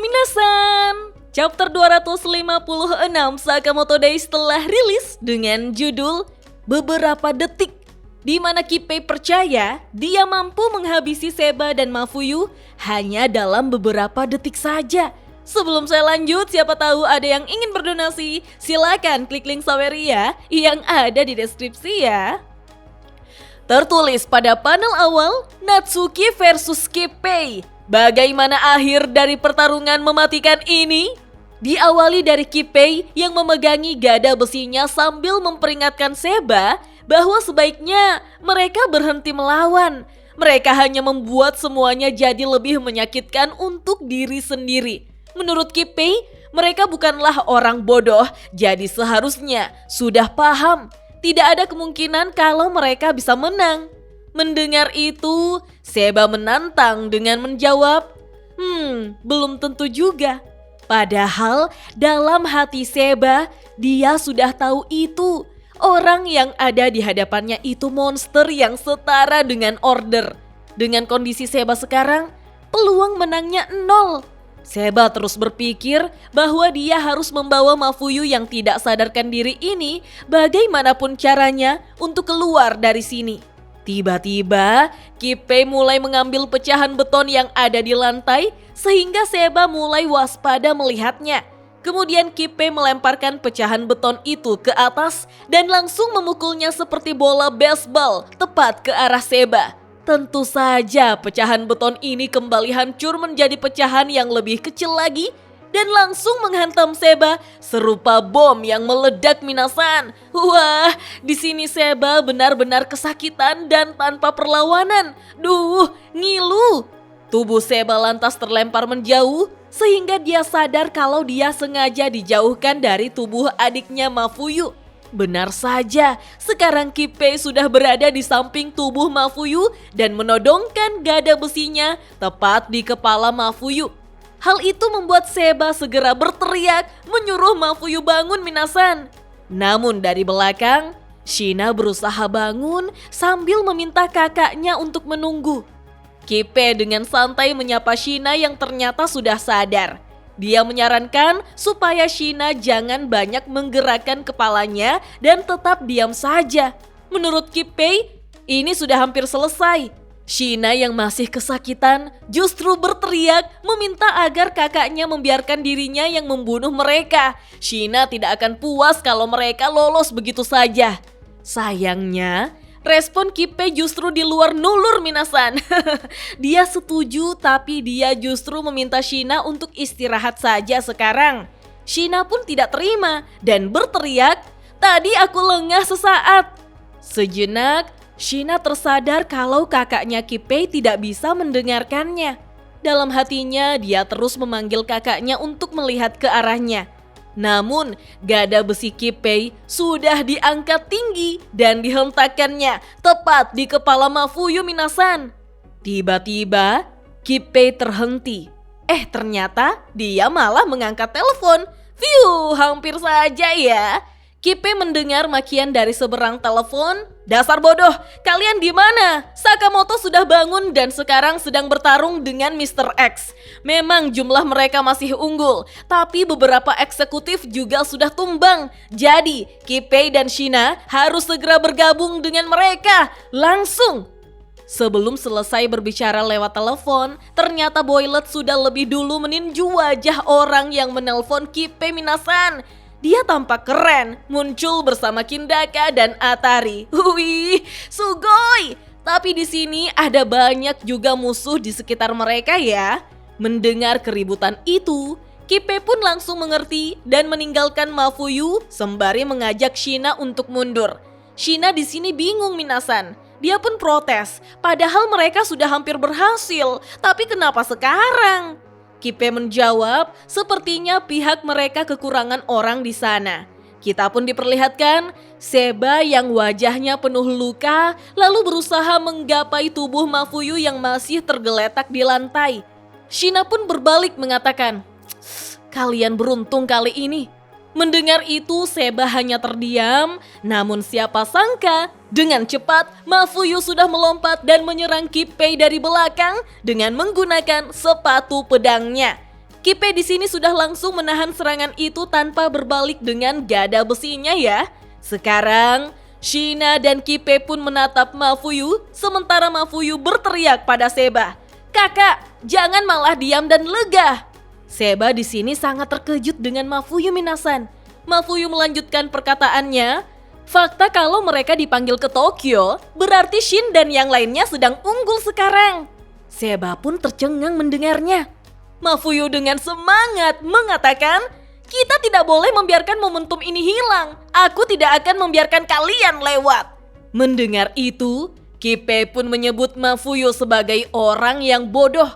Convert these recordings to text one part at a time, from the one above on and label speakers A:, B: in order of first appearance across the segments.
A: minasan! Chapter 256 Sakamoto Days telah rilis dengan judul Beberapa Detik, di mana Kippei percaya dia mampu menghabisi Seba dan Mafuyu hanya dalam beberapa detik saja. Sebelum saya lanjut, siapa tahu ada yang ingin berdonasi, silakan klik link Saweria yang ada di deskripsi ya. Tertulis pada panel awal, Natsuki versus Kippei. Bagaimana akhir dari pertarungan mematikan ini? Diawali dari Kippei yang memegangi gada besinya sambil memperingatkan Seba bahwa sebaiknya mereka berhenti melawan. Mereka hanya membuat semuanya jadi lebih menyakitkan untuk diri sendiri. Menurut Kippei, mereka bukanlah orang bodoh, jadi seharusnya sudah paham. Tidak ada kemungkinan kalau mereka bisa menang. Mendengar itu, Seba menantang dengan menjawab, belum tentu juga. Padahal dalam hati Seba, dia sudah tahu itu. Orang yang ada di hadapannya itu monster yang setara dengan Order. Dengan kondisi Seba sekarang, peluang menangnya 0. Seba terus berpikir bahwa dia harus membawa Mafuyu yang tidak sadarkan diri ini bagaimanapun caranya untuk keluar dari sini. Tiba-tiba, Kippei mulai mengambil pecahan beton yang ada di lantai sehingga Seba mulai waspada melihatnya. Kemudian Kippei melemparkan pecahan beton itu ke atas dan langsung memukulnya seperti bola baseball tepat ke arah Seba. Tentu saja pecahan beton ini kembali hancur menjadi pecahan yang lebih kecil lagi dan langsung menghantam Seba serupa bom yang meledak minasan. Wah, di sini Seba benar-benar kesakitan dan tanpa perlawanan. Duh, ngilu. Tubuh Seba lantas terlempar menjauh sehingga dia sadar kalau dia sengaja dijauhkan dari tubuh adiknya Mafuyu. Benar saja, sekarang Kippei sudah berada di samping tubuh Mafuyu dan menodongkan gada besinya tepat di kepala Mafuyu. Hal itu membuat Seba segera berteriak menyuruh Mafuyu bangun minasan. Namun dari belakang, Shina berusaha bangun sambil meminta kakaknya untuk menunggu. Kippei dengan santai menyapa Shina yang ternyata sudah sadar. Dia menyarankan supaya Shina jangan banyak menggerakkan kepalanya dan tetap diam saja. Menurut Kippei, ini sudah hampir selesai. Shina yang masih kesakitan justru berteriak meminta agar kakaknya membiarkan dirinya yang membunuh mereka. Shina tidak akan puas kalau mereka lolos begitu saja. Sayangnya, respon Kippei justru di luar nulur minasan. Dia setuju tapi dia justru meminta Shina untuk istirahat saja sekarang. Shina pun tidak terima dan berteriak, "Tadi aku lengah sesaat." Sejenak, Shina tersadar kalau kakaknya Kippei tidak bisa mendengarkannya. Dalam hatinya dia terus memanggil kakaknya untuk melihat ke arahnya. Namun, gada besi Kippei sudah diangkat tinggi dan dihentakkannya tepat di kepala Mafuyu minasan. Tiba-tiba, Kippei terhenti. Ternyata dia malah mengangkat telepon. Fiu, hampir saja ya. Kippei mendengar makian dari seberang telepon. "Dasar bodoh, kalian di mana? Sakamoto sudah bangun dan sekarang sedang bertarung dengan Mr. X. Memang jumlah mereka masih unggul, tapi beberapa eksekutif juga sudah tumbang. Jadi, Kippei dan Shina harus segera bergabung dengan mereka. Langsung!" Sebelum selesai berbicara lewat telepon, ternyata Boylet sudah lebih dulu meninju wajah orang yang menelpon Kippei minasan. Dia tampak keren, muncul bersama Kindaka dan Atari. Wih, sugoi! Tapi di sini ada banyak juga musuh di sekitar mereka ya. Mendengar keributan itu, Kippei pun langsung mengerti dan meninggalkan Mafuyu sembari mengajak Shina untuk mundur. Shina di sini bingung minasan. Dia pun protes, padahal mereka sudah hampir berhasil. Tapi kenapa sekarang? Kippei menjawab, sepertinya pihak mereka kekurangan orang di sana. Kita pun diperlihatkan Seba yang wajahnya penuh luka lalu berusaha menggapai tubuh Mafuyu yang masih tergeletak di lantai. Shina pun berbalik mengatakan, "Kalian beruntung kali ini." Mendengar itu Seba hanya terdiam, namun siapa sangka dengan cepat Mafuyu sudah melompat dan menyerang Kippei dari belakang dengan menggunakan sepatu pedangnya. Kipe di sini sudah langsung menahan serangan itu tanpa berbalik dengan gada besinya ya. Sekarang, Shina dan Kipe pun menatap Mafuyu, sementara Mafuyu berteriak pada Seba, "Kakak, jangan malah diam dan lega." Seba di sini sangat terkejut dengan Mafuyu Minasan. Mafuyu melanjutkan perkataannya, "Fakta kalau mereka dipanggil ke Tokyo, berarti Shin dan yang lainnya sedang unggul sekarang." Seba pun tercengang mendengarnya. Mafuyu dengan semangat mengatakan, "Kita tidak boleh membiarkan momentum ini hilang. Aku tidak akan membiarkan kalian lewat." Mendengar itu, Kipe pun menyebut Mafuyu sebagai orang yang bodoh.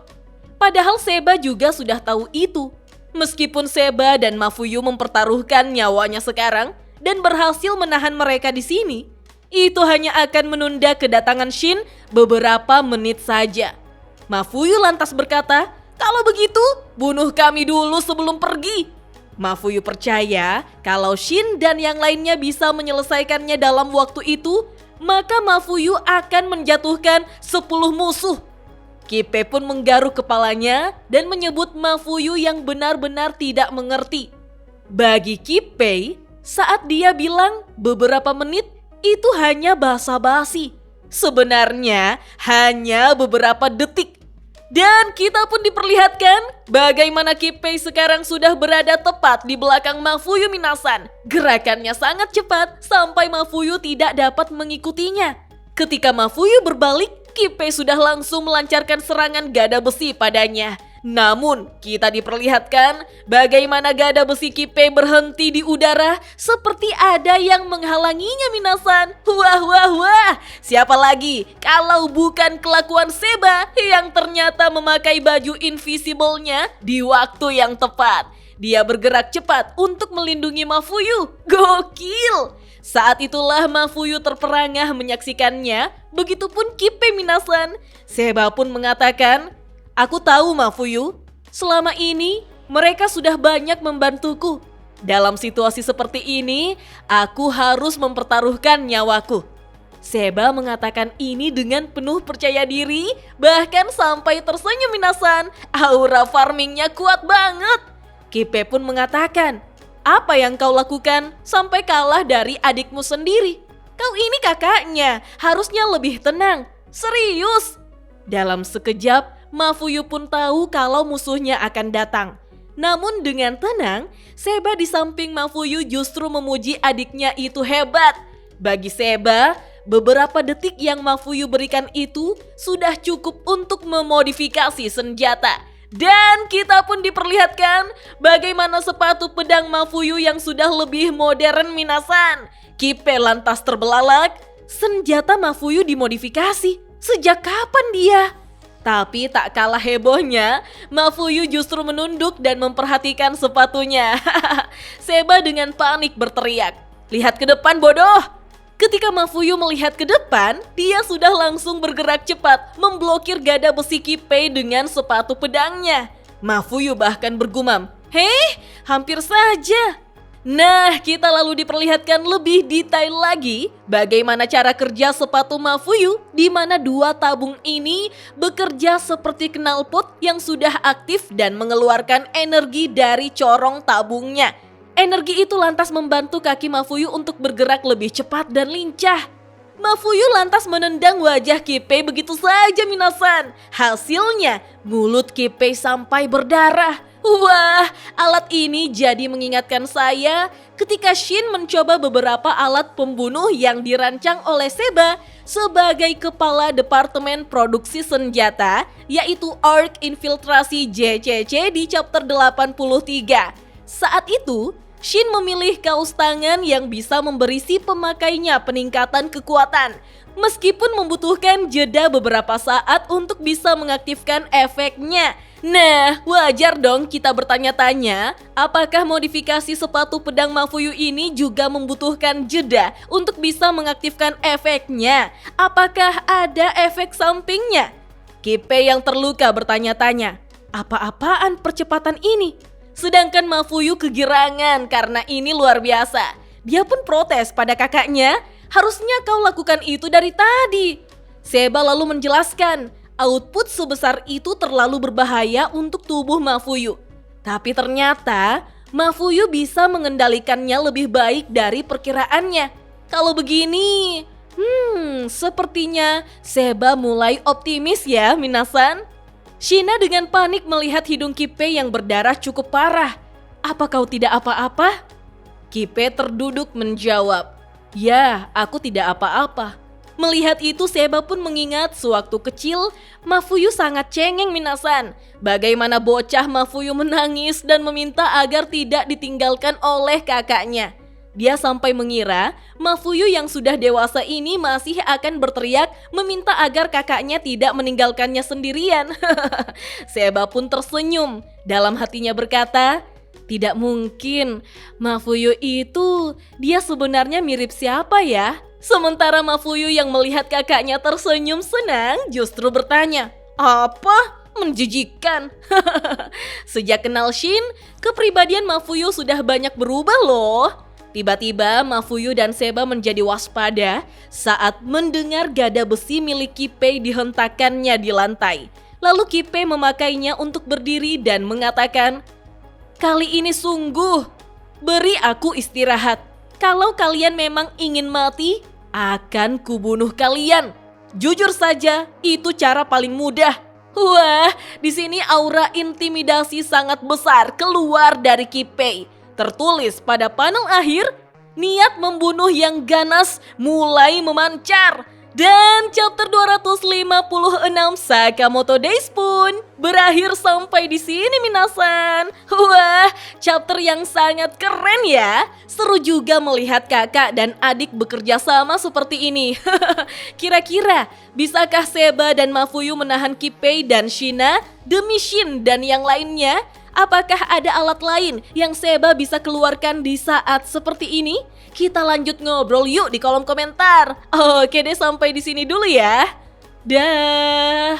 A: Padahal Seba juga sudah tahu itu. Meskipun Seba dan Mafuyu mempertaruhkan nyawanya sekarang dan berhasil menahan mereka di sini, itu hanya akan menunda kedatangan Shin beberapa menit saja. Mafuyu lantas berkata, "Kalau begitu, bunuh kami dulu sebelum pergi." Mafuyu percaya kalau Shin dan yang lainnya bisa menyelesaikannya dalam waktu itu, maka Mafuyu akan menjatuhkan 10 musuh. Kipe pun menggaruk kepalanya dan menyebut Mafuyu yang benar-benar tidak mengerti. Bagi Kipe, saat dia bilang beberapa menit itu hanya basa-basi. Sebenarnya hanya beberapa detik. Dan kita pun diperlihatkan bagaimana Kipe sekarang sudah berada tepat di belakang Mafuyu Minasan. Gerakannya sangat cepat sampai Mafuyu tidak dapat mengikutinya. Ketika Mafuyu berbalik, Kipe sudah langsung melancarkan serangan gada besi padanya. Namun, kita diperlihatkan bagaimana gada besi Kipe berhenti di udara seperti ada yang menghalanginya Minasan. Wah wah wah, siapa lagi kalau bukan kelakuan Seba yang ternyata memakai baju invisible-nya di waktu yang tepat. Dia bergerak cepat untuk melindungi Mafuyu. Gokil! Saat itulah Mafuyu terperangah menyaksikannya, begitupun Kipe Minasan. Seba pun mengatakan, "Aku tahu Mafuyu, selama ini mereka sudah banyak membantuku. Dalam situasi seperti ini, aku harus mempertaruhkan nyawaku." Seba mengatakan ini dengan penuh percaya diri, bahkan sampai tersenyum Minasan. Aura farmingnya kuat banget. Kipe pun mengatakan, "Apa yang kau lakukan sampai kalah dari adikmu sendiri? Kau ini kakaknya, harusnya lebih tenang. Serius." Dalam sekejap, Mafuyu pun tahu kalau musuhnya akan datang. Namun dengan tenang, Seba di samping Mafuyu justru memuji adiknya itu hebat. Bagi Seba, beberapa detik yang Mafuyu berikan itu sudah cukup untuk memodifikasi senjata. Dan kita pun diperlihatkan bagaimana sepatu pedang Mafuyu yang sudah lebih modern Minasan. Kipe lantas terbelalak, senjata Mafuyu dimodifikasi. Sejak kapan dia? Tapi tak kalah hebohnya, Mafuyu justru menunduk dan memperhatikan sepatunya. Seba dengan panik berteriak, "Lihat ke depan bodoh!" Ketika Mafuyu melihat ke depan, dia sudah langsung bergerak cepat memblokir gada besi Kipe dengan sepatu pedangnya. Mafuyu bahkan bergumam, "Hei, hampir saja." Nah, kita lalu diperlihatkan lebih detail lagi bagaimana cara kerja sepatu Mafuyu, di mana dua tabung ini bekerja seperti knalpot yang sudah aktif dan mengeluarkan energi dari corong tabungnya. Energi itu lantas membantu kaki Mafuyu untuk bergerak lebih cepat dan lincah. Mafuyu lantas menendang wajah Kipe begitu saja Minasan. Hasilnya, mulut Kipe sampai berdarah. Wah, alat ini jadi mengingatkan saya ketika Shin mencoba beberapa alat pembunuh yang dirancang oleh Seba sebagai kepala Departemen Produksi Senjata, yaitu Arc Infiltrasi JCC di chapter 83. Saat itu, Shin memilih kaos tangan yang bisa memberi si pemakainya peningkatan kekuatan, meskipun membutuhkan jeda beberapa saat untuk bisa mengaktifkan efeknya. Nah, wajar dong kita bertanya-tanya, apakah modifikasi sepatu pedang Mafuyu ini juga membutuhkan jeda untuk bisa mengaktifkan efeknya? Apakah ada efek sampingnya? Kipe yang terluka bertanya-tanya, apa-apaan percepatan ini? Sedangkan Mafuyu kegirangan karena ini luar biasa. Dia pun protes pada kakaknya, harusnya kau lakukan itu dari tadi. Seba lalu menjelaskan, output sebesar itu terlalu berbahaya untuk tubuh Mafuyu. Tapi ternyata Mafuyu bisa mengendalikannya lebih baik dari perkiraannya. Kalau begini, sepertinya Seba mulai optimis ya, minasan. Shina dengan panik melihat hidung Kippei yang berdarah cukup parah. Apa kau tidak apa-apa? Kippei terduduk menjawab, ya, aku tidak apa-apa. Melihat itu Seba pun mengingat sewaktu kecil Mafuyu sangat cengeng minasan. Bagaimana bocah Mafuyu menangis dan meminta agar tidak ditinggalkan oleh kakaknya. Dia sampai mengira Mafuyu yang sudah dewasa ini masih akan berteriak meminta agar kakaknya tidak meninggalkannya sendirian. Seba pun tersenyum, dalam hatinya berkata, tidak mungkin, Mafuyu itu dia sebenarnya mirip siapa ya? Sementara Mafuyu yang melihat kakaknya tersenyum senang justru bertanya, apa? Menjijikan. Sejak kenal Shin, kepribadian Mafuyu sudah banyak berubah loh. Tiba-tiba Mafuyu dan Seba menjadi waspada saat mendengar gada besi milik Kippei dihentakkannya di lantai. Lalu Kippei memakainya untuk berdiri dan mengatakan, kali ini sungguh, beri aku istirahat. Kalau kalian memang ingin mati, akan kubunuh kalian. Jujur saja, itu cara paling mudah. Wah, di sini aura intimidasi sangat besar keluar dari Kippei. Tertulis pada panel akhir, niat membunuh yang ganas mulai memancar. Dan chapter 256 Sakamoto Days pun berakhir sampai di sini minasan. Wah, chapter yang sangat keren ya. Seru juga melihat kakak dan adik bekerja sama seperti ini. Kira-kira bisakah Seba dan Mafuyu menahan Kippei dan Shina demi Shin dan yang lainnya? Apakah ada alat lain yang Seba bisa keluarkan di saat seperti ini? Kita lanjut ngobrol yuk di kolom komentar. Oke deh, sampai di sini dulu ya. Dah.